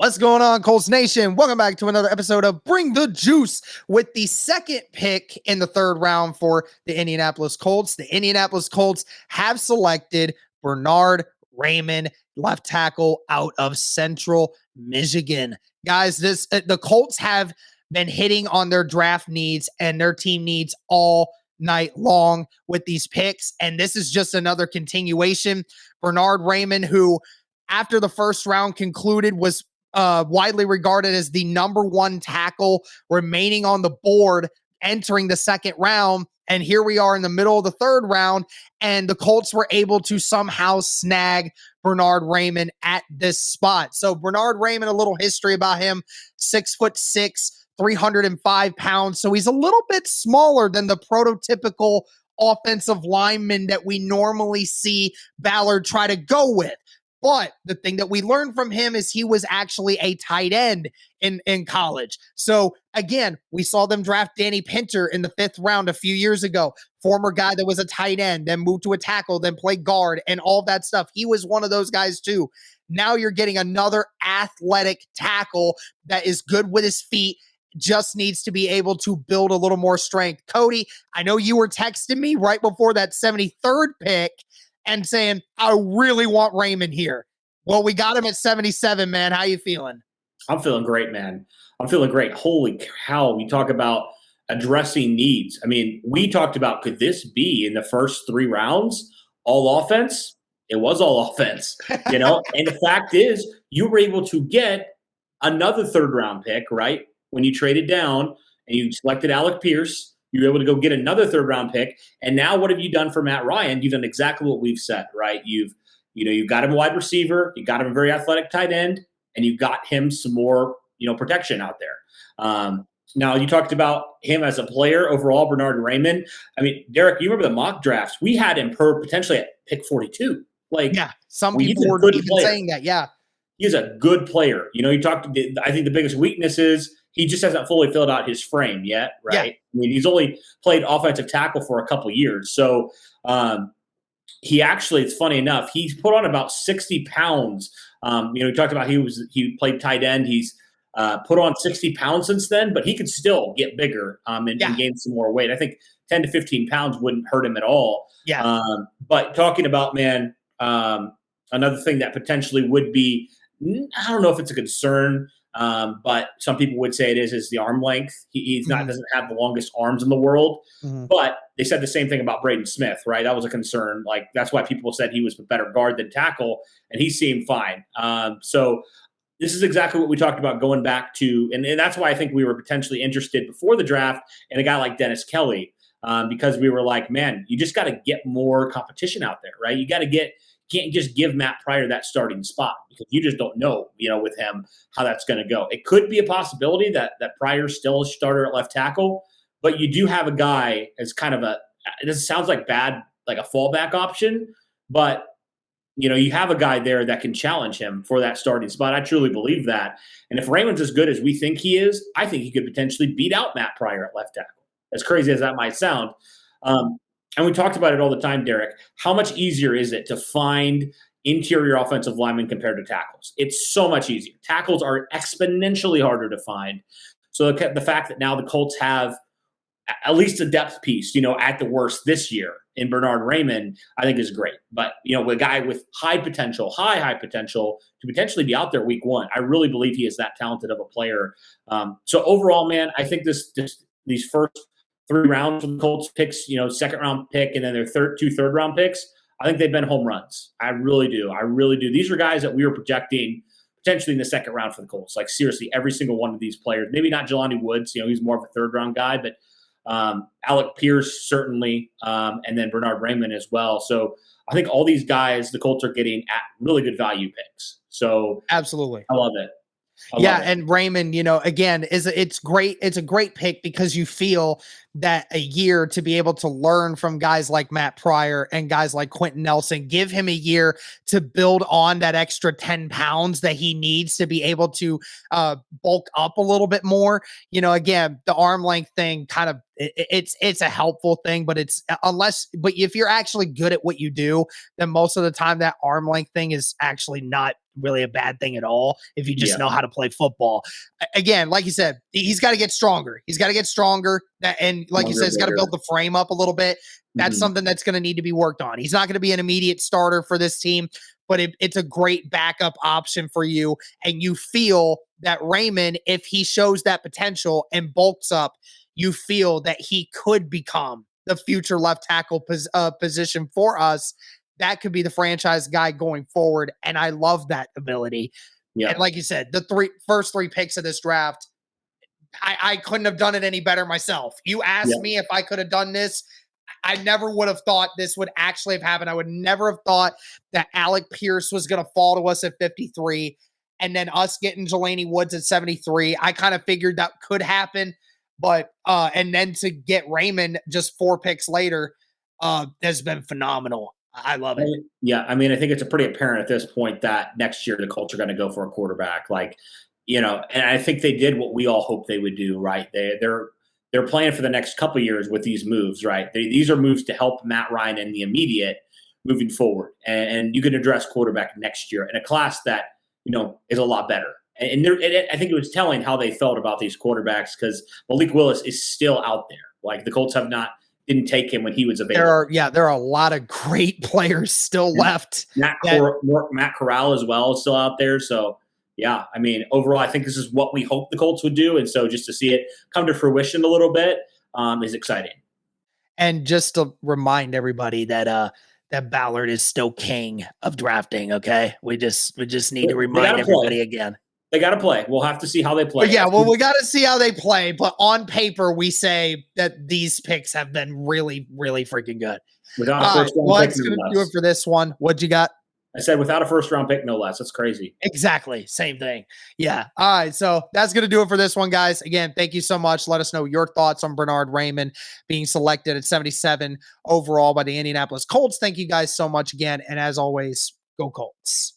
What's going on, Colts Nation? Welcome back to another episode of Bring the Juice with the second pick in the third round for the Indianapolis Colts. The Indianapolis Colts have selected Bernhard Raimann, left tackle out of Central Michigan. Guys, the Colts have been hitting on their draft needs and their team needs all night long with these picks, and this is just another continuation. Bernhard Raimann, who after the first round concluded was widely regarded as the number one tackle remaining on the board entering the second round. And here we are in the middle of the third round, and the Colts were able to somehow snag Bernhard Raimann at this spot. So Bernhard Raimann, a little history about him: 6'6", 305 pounds. So he's a little bit smaller than the prototypical offensive lineman that we normally see Ballard try to go with. But the thing that we learned from him is he was actually a tight end in college. So again, we saw them draft Danny Pinter in the fifth round a few years ago, former guy that was a tight end, then moved to a tackle, then played guard and all that stuff. He was one of those guys too. Now you're getting another athletic tackle that is good with his feet, just needs to be able to build a little more strength. Cody, I know you were texting me right before that 73rd pick and saying, I really want Raimann here. Well, we got him at 77, man. How you feeling? I'm feeling great, man. I'm feeling great. Holy cow. We talk about addressing needs. I mean, we talked about, could this be in the first three rounds all offense? It was all offense, you know? And the fact is, you were able to get another third round pick, right? When you traded down and you selected Alec Pierce, you were able to go get another third round pick. And now what have you done for Matt Ryan? You've done exactly what we've said, right? You've got him a wide receiver, you got him a very athletic tight end, and you got him some more, protection out there. Now you talked about him as a player overall, Bernhard Raimann. I mean, Derek, you remember the mock drafts? We had him potentially at pick 42. Some people were even saying that. Yeah. He's a good player. I think the biggest weakness is he just hasn't fully filled out his frame yet, right? Yeah. I mean, he's only played offensive tackle for a couple years. So he actually, it's funny enough, he's put on about 60 pounds. He talked about he played tight end. He's put on 60 pounds since then, but he could still get bigger and gain some more weight. I think 10 to 15 pounds wouldn't hurt him at all. Yeah. But talking about, man, another thing that potentially would be, I don't know if it's a concern, but some people would say it is the arm length. He's not doesn't have the longest arms in the world. Mm-hmm. But they said the same thing about Braden Smith, right? That was a concern. Like, that's why people said he was a better guard than tackle, and he seemed fine. So this is exactly what we talked about going back to, and that's why I think we were potentially interested before the draft in a guy like Dennis Kelly, because we were like, man, you just got to get more competition out there, right? You can't just give Matt Pryor that starting spot because you just don't know, with him how that's going to go. It could be a possibility that Pryor's still a starter at left tackle, but you do have a guy as kind of this sounds like bad, like a fallback option, but you have a guy there that can challenge him for that starting spot. I truly believe that. And if Raymond's as good as we think he is, I think he could potentially beat out Matt Pryor at left tackle. As crazy as that might sound. And we talked about it all the time, Derek. How much easier is it to find interior offensive linemen compared to tackles? It's so much easier. Tackles are exponentially harder to find. So the fact that now the Colts have at least a depth piece, at the worst this year in Bernhard Raimann, I think is great. But, a guy with high potential to potentially be out there week one, I really believe he is that talented of a player. So overall, man, I think these first three rounds of the Colts picks, second round pick, and then their two third round picks, I think they've been home runs. I really do. These are guys that we were projecting potentially in the second round for the Colts. Like, seriously, every single one of these players, maybe not Jelani Woods, he's more of a third round guy, but Alec Pierce certainly, and then Bernhard Raimann as well. So I think all these guys the Colts are getting at really good value picks. So absolutely, I love it. And Raimann, again, it's great. It's a great pick because you feel that a year to be able to learn from guys like Matt Pryor and guys like Quentin Nelson, give him a year to build on that extra 10 pounds that he needs to be able to bulk up a little bit more. Again, the arm length thing kind of it's a helpful thing, but but if you're actually good at what you do, then most of the time that arm length thing is actually not really a bad thing at all if you just know how to play football. Again, like you said, he's got to get stronger. He's got to get stronger. And like you said, he's got to build the frame up a little bit. That's something that's going to need to be worked on. He's not going to be an immediate starter for this team, but it's a great backup option for you. And you feel that Raimann, if he shows that potential and bulks up, you feel that he could become the future left tackle position for us. That could be the franchise guy going forward. And I love that ability. Yeah. And like you said, the first three picks of this draft, I couldn't have done it any better myself. You asked me if I could have done this. I never would have thought this would actually have happened. I would never have thought that Alec Pierce was going to fall to us at 53 and then us getting Jelani Woods at 73. I kind of figured that could happen, but and then to get Raimann just 4 picks later has been phenomenal. I love it. Yeah, I mean, I think it's pretty apparent at this point that next year the Colts are going to go for a quarterback. Like, and I think they did what we all hoped they would do, right? They're playing for the next couple of years with these moves, right? These are moves to help Matt Ryan in the immediate moving forward. And you can address quarterback next year in a class that, is a lot better. And I think it was telling how they felt about these quarterbacks because Malik Willis is still out there. Like the Colts didn't take him when he was available. There are a lot of great players still left. Matt Corral as well is still out there. So, yeah, I mean, overall, I think this is what we hope the Colts would do. And so just to see it come to fruition a little bit is exciting. And just to remind everybody that that Ballard is still king of drafting, okay? We just need to remind everybody again. They got to play. We'll have to see how they play. But yeah, well, we got to see how they play. But on paper, we say that these picks have been really, really freaking good. Without a first round pick, what's going to do it for this one? What'd you got? I said without a first-round pick, no less. That's crazy. Exactly. Same thing. Yeah. All right. So that's going to do it for this one, guys. Again, thank you so much. Let us know your thoughts on Bernhard Raimann being selected at 77 overall by the Indianapolis Colts. Thank you guys so much again. And as always, go Colts.